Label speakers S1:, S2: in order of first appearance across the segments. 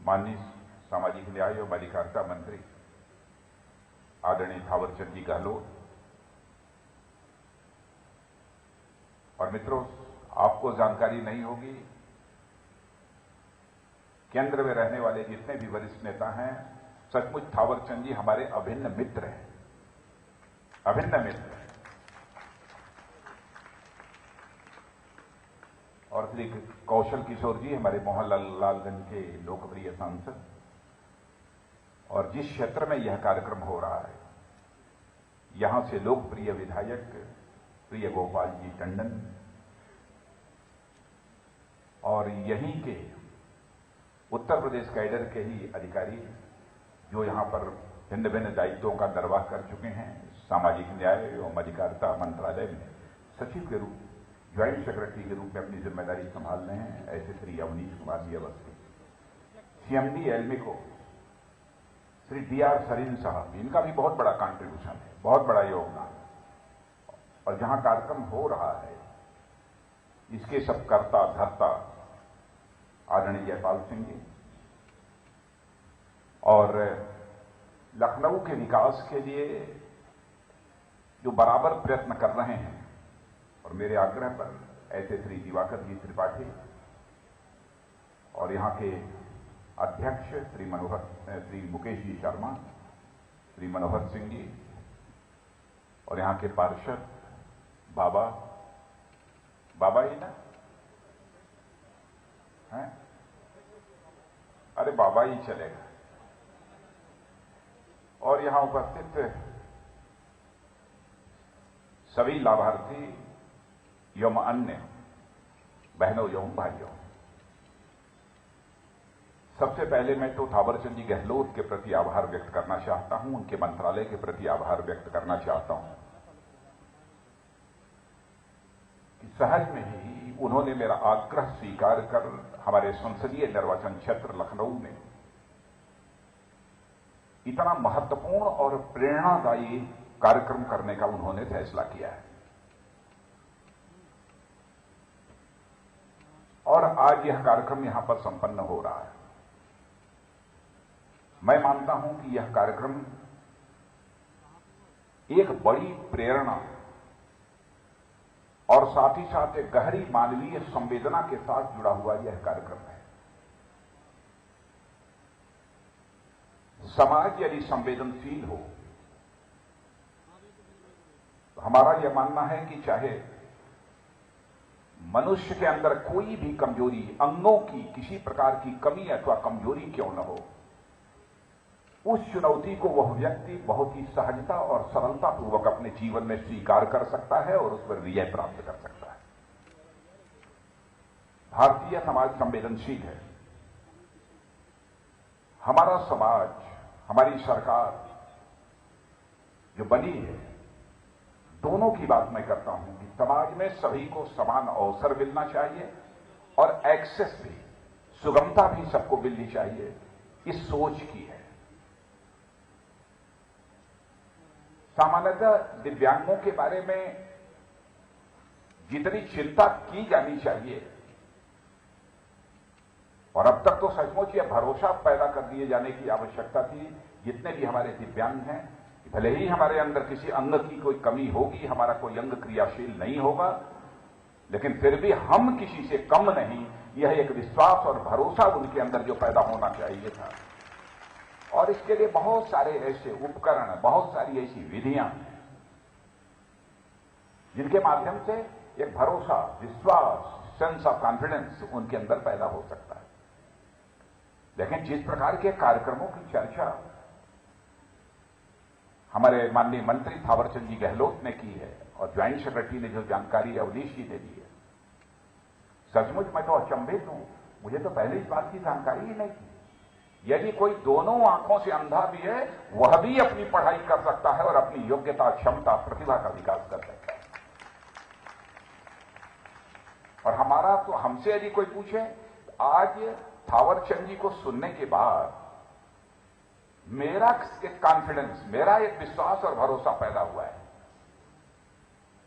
S1: माननीय सामाजिक न्याय और अधिकारिता मंत्री आदरणीय थावरचंद जी गहलोत और मित्रों, आपको जानकारी नहीं होगी, केंद्र में रहने वाले जितने भी वरिष्ठ नेता हैं, सचमुच थावरचंद जी हमारे अभिन्न मित्र हैं, अभिन्न मित्र। और श्री कौशल किशोर जी हमारे मोहनलालगंज के लोकप्रिय सांसद, और जिस क्षेत्र में यह कार्यक्रम हो रहा है, यहां से लोकप्रिय विधायक प्रिय गोपाल जी टंडन और यहीं के उत्तर प्रदेश कैडर के ही अधिकारी जो यहां पर भिन्न भिन्न दायित्वों का निर्वाह कर चुके हैं, सामाजिक न्याय एवं अधिकारिता मंत्रालय में सचिव के रूप, ज्वाइंट सेक्रेटरी के रूप में अपनी जिम्मेदारी संभाल रहे हैं, ऐसे श्री अवनीश कुमार जी अवस्थी, सीएमडी एल्मिको श्री डीआर सरीन साहब, इनका भी बहुत बड़ा कंट्रीब्यूशन है, बहुत बड़ा योगदान। और जहां कार्यक्रम हो रहा है, इसके सब कर्ता धर्ता आदरणीय जयपाल सिंह जी, और लखनऊ के विकास के लिए जो बराबर प्रयत्न कर रहे हैं, और मेरे आग्रह पर ऐसे श्री दिवाकर जी त्रिपाठी और यहां के अध्यक्ष श्री मुकेश जी शर्मा, श्री मनोहर सिंह जी, और यहां के पार्षद बाबा ही ना हैं? अरे बाबा ही चलेगा। और यहां उपस्थित सभी लाभार्थी एवं अन्य बहनों एवं भाइयों, सबसे पहले मैं तो थावरचंद जी गहलोत के प्रति आभार व्यक्त करना चाहता हूं, उनके मंत्रालय के प्रति आभार व्यक्त करना चाहता हूं कि सहज में ही उन्होंने मेरा आग्रह स्वीकार कर हमारे संसदीय निर्वाचन क्षेत्र लखनऊ में इतना महत्वपूर्ण और प्रेरणादायी कार्यक्रम करने का उन्होंने फैसला किया है। और आज यह कार्यक्रम यहां पर संपन्न हो रहा है। मैं मानता हूं कि यह कार्यक्रम एक बड़ी प्रेरणा और साथ ही साथ एक गहरी मानवीय संवेदना के साथ जुड़ा हुआ यह कार्यक्रम है। समाज यदि संवेदनशील हो तो हमारा यह मानना है कि चाहे मनुष्य के अंदर कोई भी कमजोरी, अंगों की किसी प्रकार की कमी अथवा कमजोरी क्यों न हो, उस चुनौती को वह व्यक्ति बहुत ही सहजता और सरलतापूर्वक अपने जीवन में स्वीकार कर सकता है और उस पर विजय प्राप्त कर सकता है। भारतीय समाज संवेदनशील है। हमारा समाज, हमारी सरकार जो बनी है, दोनों की बात मैं करता हूं कि समाज में सभी को समान अवसर मिलना चाहिए और एक्सेस भी, सुगमता भी सबको मिलनी चाहिए, इस सोच की है। सामान्यतः दिव्यांगों के बारे में जितनी चिंता की जानी चाहिए, और अब तक तो सचमुच यह भरोसा पैदा कर दिए जाने की आवश्यकता थी, जितने भी हमारे दिव्यांग हैं, भले ही हमारे अंदर किसी अंग की कोई कमी होगी, हमारा कोई अंग क्रियाशील नहीं होगा, लेकिन फिर भी हम किसी से कम नहीं, यह एक विश्वास और भरोसा उनके अंदर जो पैदा होना चाहिए था। और इसके लिए बहुत सारे ऐसे उपकरण, बहुत सारी ऐसी विधियां हैं जिनके माध्यम से एक भरोसा, विश्वास, सेंस ऑफ कॉन्फिडेंस उनके अंदर पैदा हो सकता है। लेकिन जिस प्रकार के कार्यक्रमों की चर्चा हमारे माननीय मंत्री थावरचंद जी गहलोत ने की है और ज्वाइंट सेक्रेटरी ने जो जानकारी अवनीश जी ने दी है, सचमुच मैं तो अचंभित हूं। मुझे तो पहले इस बात की जानकारी ही नहीं थी। यदि कोई दोनों आंखों से अंधा भी है, वह भी अपनी पढ़ाई कर सकता है और अपनी योग्यता, क्षमता, प्रतिभा का विकास कर सकता है। और हमारा तो, हमसे यदि कोई पूछे, आज थावरचंद जी को सुनने के बाद मेरा एक कॉन्फिडेंस, मेरा एक विश्वास और भरोसा पैदा हुआ है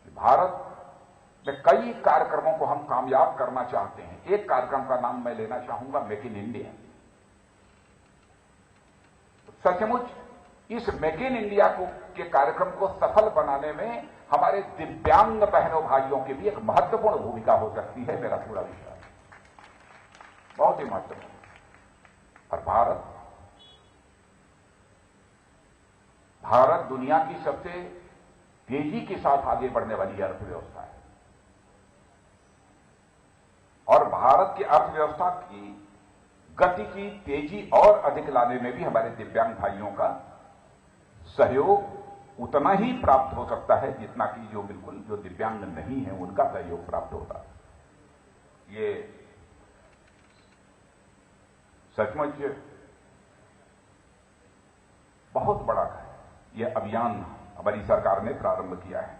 S1: कि भारत में कई कार्यक्रमों को हम कामयाब करना चाहते हैं। एक कार्यक्रम का नाम मैं लेना चाहूंगा, मेक इन इंडिया। सचमुच इस मेक इन इंडिया के कार्यक्रम को सफल बनाने में हमारे दिव्यांग बहनों भाइयों की भी एक महत्वपूर्ण भूमिका हो सकती है, मेरा पूरा विश्वास, बहुत ही महत्वपूर्ण। और भारत दुनिया की सबसे तेजी के साथ आगे बढ़ने वाली अर्थव्यवस्था है और भारत की अर्थव्यवस्था की गति की तेजी और अधिक लाने में भी हमारे दिव्यांग भाइयों का सहयोग उतना ही प्राप्त हो सकता है जितना कि जो दिव्यांग नहीं है उनका सहयोग प्राप्त होता है। ये सचमुच बहुत बड़ा है, यह अभियान हमारी सरकार ने प्रारंभ किया है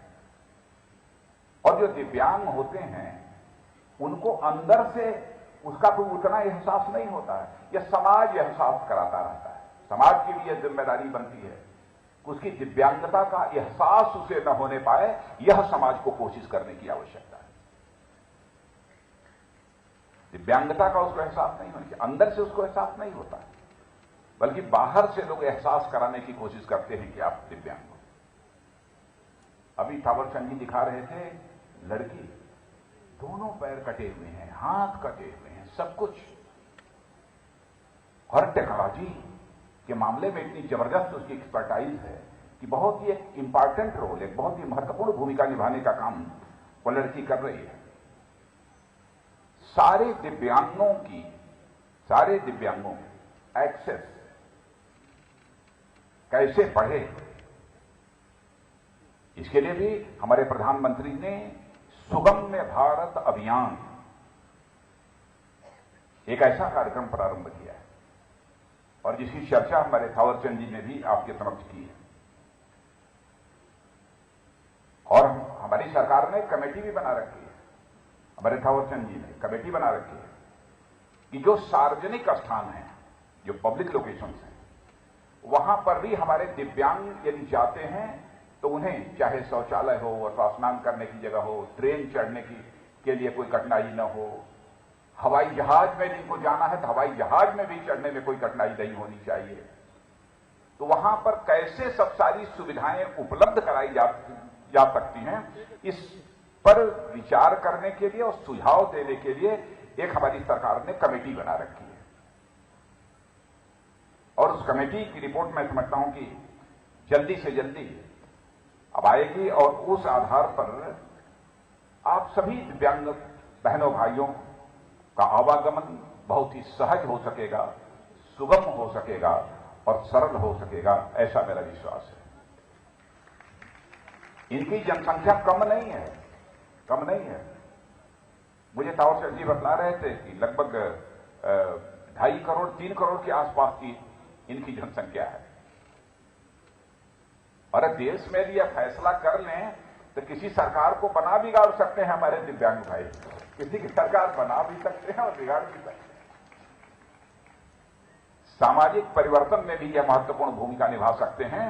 S1: और जो दिव्यांग होते हैं उनको अंदर से उसका कोई उतना एहसास नहीं होता है, यह समाज एहसास कराता रहता है। समाज की भी यह जिम्मेदारी बनती है उसकी दिव्यांगता का एहसास उसे न होने पाए, यह समाज को कोशिश करने की आवश्यकता है। दिव्यांगता का उसको एहसास नहीं होना चाहिए, अंदर से उसको एहसास नहीं होता है, बल्कि बाहर से लोग एहसास कराने की कोशिश करते हैं कि आप दिव्यांग हो। अभी थावरचंद जी दिखा रहे थे, लड़की दोनों पैर कटे हुए हैं, हाथ कटे हुए हैं, सब कुछ, और टेक्नोलॉजी के मामले में इतनी जबरदस्त उसकी एक्सपर्टाइज है कि बहुत ही एक इंपॉर्टेंट रोल, एक बहुत ही महत्वपूर्ण भूमिका निभाने का काम वो लड़की कर रही है। सारे दिव्यांगों एक्सेस कैसे बढ़े, इसके लिए भी हमारे प्रधानमंत्री ने सुगम्य भारत अभियान एक ऐसा कार्यक्रम प्रारंभ किया है और जिसकी चर्चा हमारे थावरचंद जी ने भी आपके समक्ष की है। और हमारी सरकार ने कमेटी भी बना रखी है, हमारे थावरचंद जी ने कमेटी बना रखी है कि जो सार्वजनिक स्थान हैं, जो पब्लिक लोकेशंस हैं, वहां पर भी हमारे दिव्यांग यदि जाते हैं तो उन्हें चाहे शौचालय हो अथवा स्नान करने की जगह हो, ट्रेन चढ़ने के लिए कोई कठिनाई न हो, हवाई जहाज में जिनको जाना है तो हवाई जहाज में भी चढ़ने में कोई कठिनाई नहीं होनी चाहिए। तो वहां पर कैसे सब सारी सुविधाएं उपलब्ध कराई जा सकती हैं, इस पर विचार करने के लिए और सुझाव देने के लिए एक हमारी सरकार ने कमेटी बना रखी है और उस कमेटी की रिपोर्ट मैं समझता हूं कि जल्दी से जल्दी अब आएगी और उस आधार पर आप सभी दिव्यांग बहनों भाइयों का आवागमन बहुत ही सहज हो सकेगा, सुगम हो सकेगा और सरल हो सकेगा, ऐसा मेरा विश्वास है। इनकी जनसंख्या कम नहीं है। मुझे थावरचंद जी बतला रहे थे कि लगभग 2.5 करोड़ 3 करोड़ के आसपास की इनकी जनसंख्या है। और देश में यह फैसला कर लें तो किसी सरकार को बना बिगाड़ सकते हैं हमारे दिव्यांग भाई, किसी की सरकार बना भी सकते हैं और बिगाड़ भी सकते हैं। सामाजिक परिवर्तन में भी यह महत्वपूर्ण भूमिका निभा सकते हैं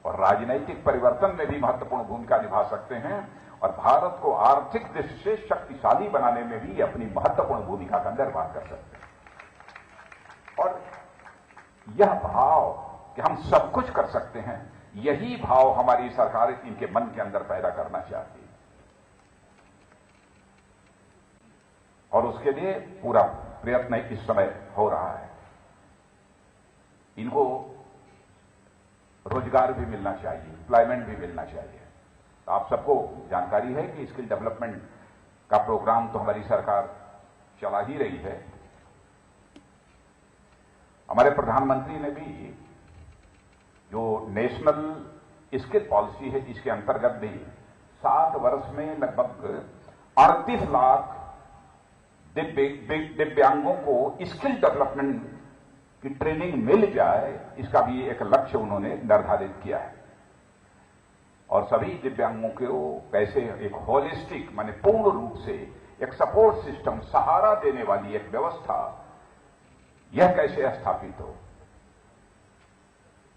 S1: और राजनैतिक परिवर्तन में भी महत्वपूर्ण भूमिका निभा सकते हैं और भारत को आर्थिक दृष्टि से शक्तिशाली बनाने में भी अपनी महत्वपूर्ण भूमिका का निर्वाह कर सकते हैं। और यह भाव कि हम सब कुछ कर सकते हैं, यही भाव हमारी सरकार इनके मन के अंदर पैदा करना चाहती है और उसके लिए पूरा प्रयत्न इस समय हो रहा है। इनको रोजगार भी मिलना चाहिए, एम्प्लॉयमेंट भी मिलना चाहिए। तो आप सबको जानकारी है कि स्किल डेवलपमेंट का प्रोग्राम तो हमारी सरकार चला ही रही है। हमारे प्रधानमंत्री ने भी जो नेशनल स्किल पॉलिसी है, इसके अंतर्गत भी 7 वर्ष में लगभग 38 लाख दिव्यांगों को स्किल डेवलपमेंट की ट्रेनिंग मिल जाए, इसका भी एक लक्ष्य उन्होंने निर्धारित किया है। और सभी दिव्यांगों को कैसे एक होलिस्टिक माने पूर्ण रूप से एक सपोर्ट सिस्टम, सहारा देने वाली एक व्यवस्था, यह कैसे स्थापित हो,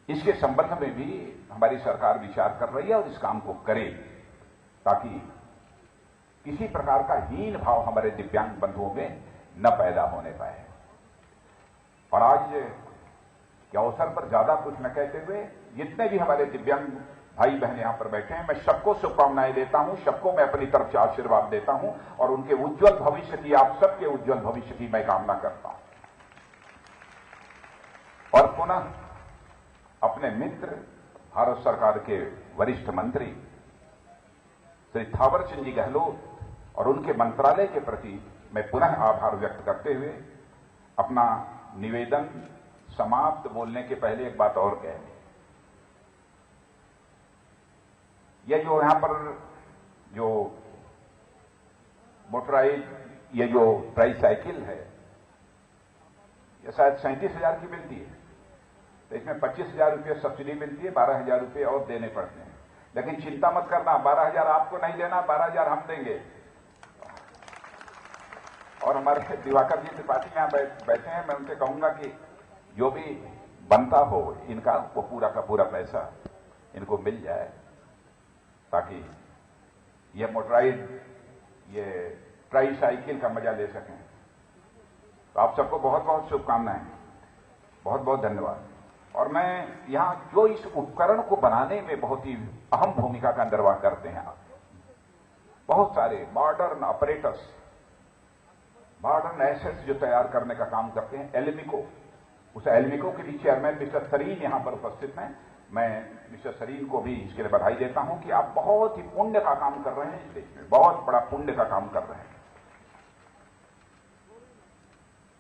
S1: इसके संबंध में भी हमारी सरकार विचार कर रही है और इस काम को करे ताकि किसी प्रकार का हीन भाव हमारे दिव्यांग बंधुओं में न पैदा होने पाए। और आज कि अवसर पर ज्यादा कुछ न कहते हुए जितने भी हमारे दिव्यांग भाई बहन यहां पर बैठे हैं, मैं सबको शुभकामनाएं देता हूं, सबको मैं अपनी तरफ से आशीर्वाद देता हूं और उनके उज्जवल भविष्य की, आप सबके उज्जवल भविष्य की मैं कामना करता हूं। और पुनः अपने मित्र भारत सरकार के वरिष्ठ मंत्री श्री थावर चंद जी गहलोत और उनके मंत्रालय के प्रति मैं पुनः आभार व्यक्त करते हुए अपना निवेदन समाप्त बोलने के पहले एक बात और कह, ये जो यहां पर जो मोटराइज ये जो ट्राईसाइकिल है, ये शायद 37,000 की मिलती है, तो इसमें 25,000 रुपये सब्सिडी मिलती है, 12,000 रुपये और देने पड़ते हैं। लेकिन चिंता मत करना, 12,000 आपको नहीं देना, 12,000 हम देंगे। और हमारे दिवाकर जी त्रिपाठी यहां बैठे हैं, मैं उनसे कहूंगा कि जो भी बनता हो इनका, वो पूरा का पूरा पैसा इनको मिल जाए, ताकि ये मोटराइज ये ट्राईसाइकिल का मजा ले सकें। तो आप सबको बहुत बहुत शुभकामनाएं, बहुत बहुत धन्यवाद। और मैं यहां जो इस उपकरण को बनाने में बहुत ही अहम भूमिका का निर्वाह करते हैं, बहुत सारे मॉडर्न ऑपरेटर्स, मॉडर्न एसेट्स जो तैयार करने का काम करते हैं, एल्मिको, उस एल्मिको के भी चेयरमैन मिस्टर सरीन यहां पर उपस्थित हैं। मैं मिस्टर सरीन को भी इसके लिए बधाई देता हूं कि आप बहुत ही पुण्य का काम कर रहे हैं, इस देश में बहुत बड़ा पुण्य का काम कर रहे हैं।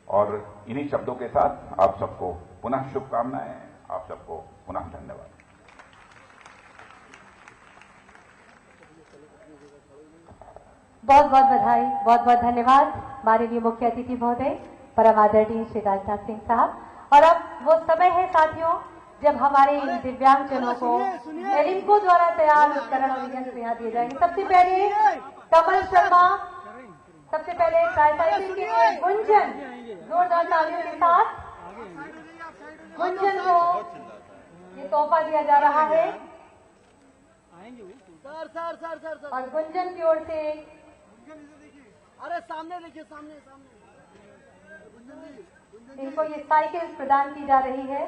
S1: और इन्हीं शब्दों के साथ आप सबको पुनः शुभकामनाएं, आप सबको पुनः धन्यवाद।
S2: बहुत बहुत बधाई, बहुत बहुत धन्यवाद माननीय मुख्य अतिथि महोदय परम आदरणीय श्री राजनाथ सिंह साहब। और अब वो समय है साथियों जब हमारे दिव्यांगजनों को एलिम्को द्वारा तैयार उपकरण और यंत्र यहाँ दिए जाएंगे। सबसे पहले कमल शर्मा, सबसे पहले ट्राईसाइकिल के लिए गुंजन, जोरदार तालियों के साथ गुंजन को ये तोहफा दिया जा रहा है। और गुंजन की ओर से,
S3: अरे सामने देखिए, सामने सामने
S2: इनको ये साइकिल प्रदान की जा रही है।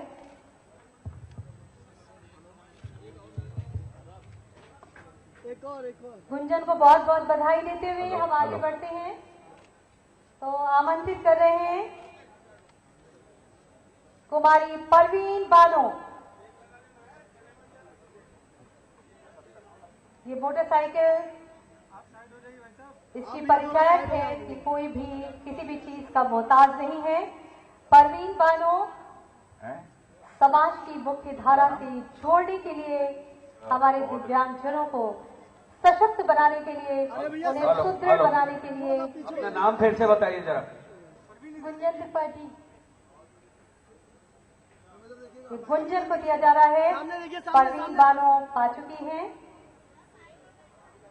S3: एक और
S2: गुंजन को बहुत बहुत बधाई देते हुए हम आगे बढ़ते हैं। तो आमंत्रित कर रहे हैं कुमारी परवीन बानो। ये मोटरसाइकिल इसकी परिचायक है कि कोई भी किसी भी चीज का मोहताज नहीं है। परवीन बानो समाज की मुख्य धारा से जोड़ने के लिए, हमारे दिव्यांगजनों को सशक्त बनाने के लिए, उन्हें सुदृढ़ बनाने के लिए।
S4: अपना नाम फिर से बताइए जरा।
S2: गुंजन त्रिपाठी, गुंजन को दिया जा रहा है। परवीन बानो पा चुकी हैं।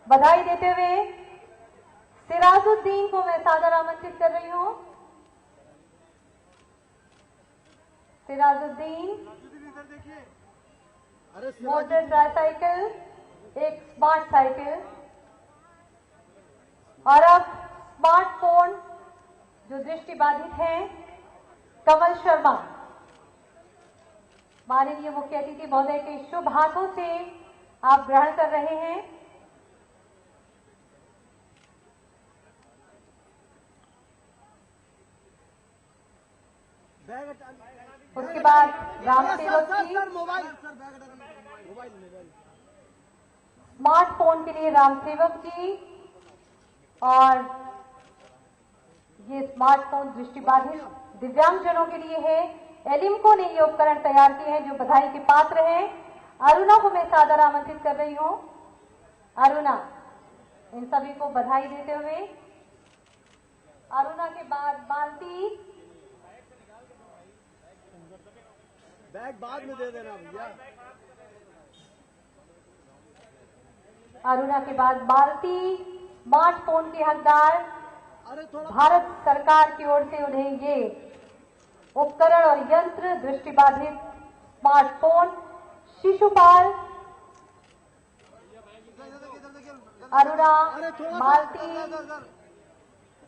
S2: बधाई देते हुए सिराजुद्दीन को मैं सादर आमंत्रित कर रही हूं। सिराजुद्दीन मोटर ट्राईसाइकिल, एक स्मार्ट साइकिल। और अब स्मार्टफोन जो दृष्टिबाधित हैं, कमल शर्मा, माननीय मुख्य अतिथि महोदय के शुभ हाथों से आप ग्रहण कर रहे हैं। उसके बाद रामसेवक जी, स्मार्टफोन के लिए रामसेवक जी। और ये स्मार्टफोन दृष्टिबाधित दिव्यांगजनों के लिए है। एलिम्को ने ये उपकरण तैयार किए हैं जो बधाई के पात्र हैं। अरुणा को मैं सादर आमंत्रित कर रही हूं। अरुणा, इन सभी को बधाई देते हुए। अरुणा के बाद मालती,
S3: बैग बाद में दे देना भैया।
S2: अरुणा के बाद मालती, स्मार्टफोन के हकदार। भारत सरकार की ओर से उन्हें ये उपकरण और यंत्र दृष्टिबाधित स्मार्टफोन। शिशुपाल, अरुणा, मालती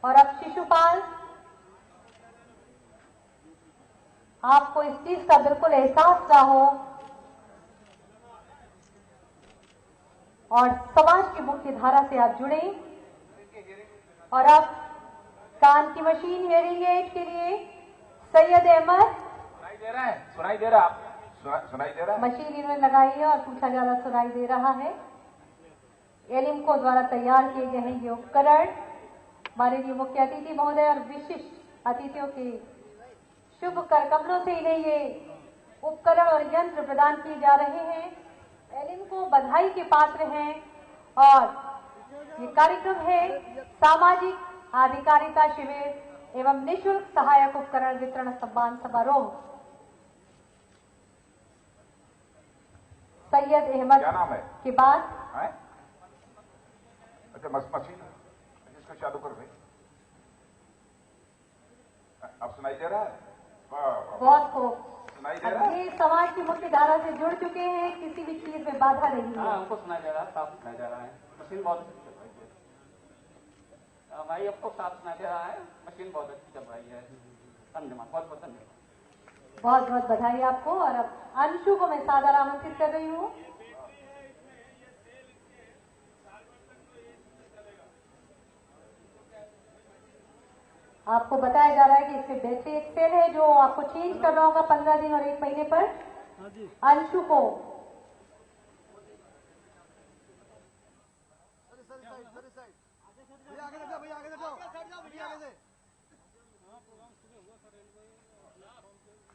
S2: और अब शिशुपाल। आपको इस चीज का बिल्कुल एहसास ना हो और समाज की मुख्य धारा से आप जुड़े। और अब कान की मशीन हियरिंग एड के लिए सैयद अहमद।
S1: सुनाई दे रहा है? सुनाई दे रहा है? सुनाई दे रहा है?
S2: मशीन इन्होंने लगाई है और पूछा जा रहा सुनाई दे रहा है। एलिम्को द्वारा तैयार किए गए हैं ये उपकरण माननीय मुख्य अतिथि महोदय और विशिष्ट अतिथियों के शुभ कर कमलों से इन्हें ये उपकरण और यंत्र प्रदान किए जा रहे हैं। एलिम्को बधाई के पात्र हैं और ये कार्यक्रम है सामाजिक आधिकारिता शिविर एवं निःशुल्क सहायक उपकरण वितरण सम्मान समारोह। सैयद अहमद
S1: क्या नाम है?
S2: के बाद
S1: है? अच्छा मशीन इसको चालू कर भाई। अब सुनाई दे रहा है?
S2: बहुत खूब।
S1: सुनाई दे रहा है?
S2: ये समाज की मुख्य धारा से जुड़ चुके हैं, किसी भी चीज में बाधा नहीं है।
S4: हाँ हमको सुनाई दे रहा है, साफ सुनाई दे रहा है। मशीन बहुत अच्छी चल रही है भाई, आपको साफ सुनाई दे रहा है। मशीन बहुत अच्छी चल रही है। धन्यवाद, बहुत बहुत धन्यवाद।
S2: बहुत बहुत बधाई आपको। और अब अंशु को मैं सादर आमंत्रित कर रही हूँ। आपको बताया जा रहा है कि इसमें बैटरी एक सेल है जो आपको चेंज करना होगा 15 दिन और 1 महीने पर। अंशु को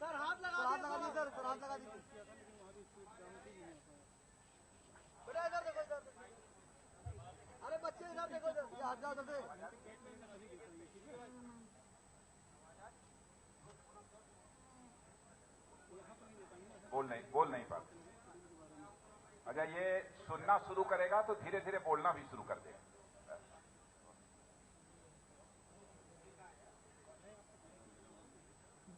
S3: सर हाथ लगा दीजिए सर, हाथ लगा दीजिए। बेटा इधर देखो, इधर। अरे बच्चे इधर देखो, इधर ये हाथ जाओ उधर से।
S1: बोल नहीं पाते। अच्छा ये सुनना शुरू करेगा तो धीरे धीरे बोलना भी शुरू कर देगा।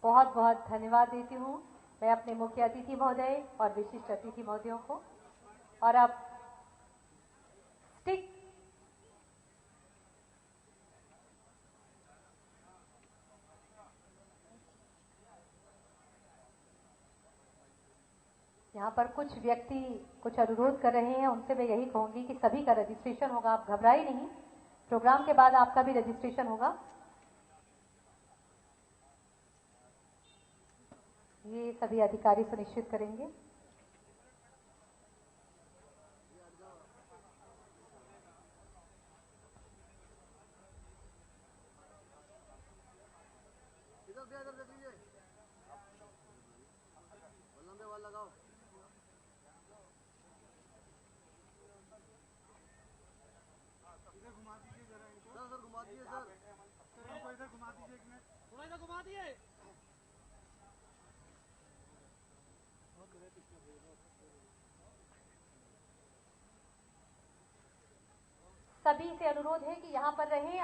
S2: बहुत बहुत धन्यवाद देती हूँ मैं अपने मुख्य अतिथि महोदय और विशिष्ट अतिथि महोदयों को। और अब स्टिक यहाँ पर कुछ व्यक्ति कुछ अनुरोध कर रहे हैं, उनसे मैं यही कहूंगी कि सभी का रजिस्ट्रेशन होगा, आप घबराए नहीं। प्रोग्राम के बाद आपका भी रजिस्ट्रेशन होगा। ये सभी अधिकारी सुनिश्चित करेंगे।
S3: इधर देख लीजिए, लंबे वाल लगाओ। इधर घुमा दीजिए जरा इनको। सर घुमा दीजिए सर, इनको इधर घुमा दीजिए, एक मिनट थोड़ा इधर घुमा दिए।
S2: सभी से अनुरोध है कि यहाँ पर रहें।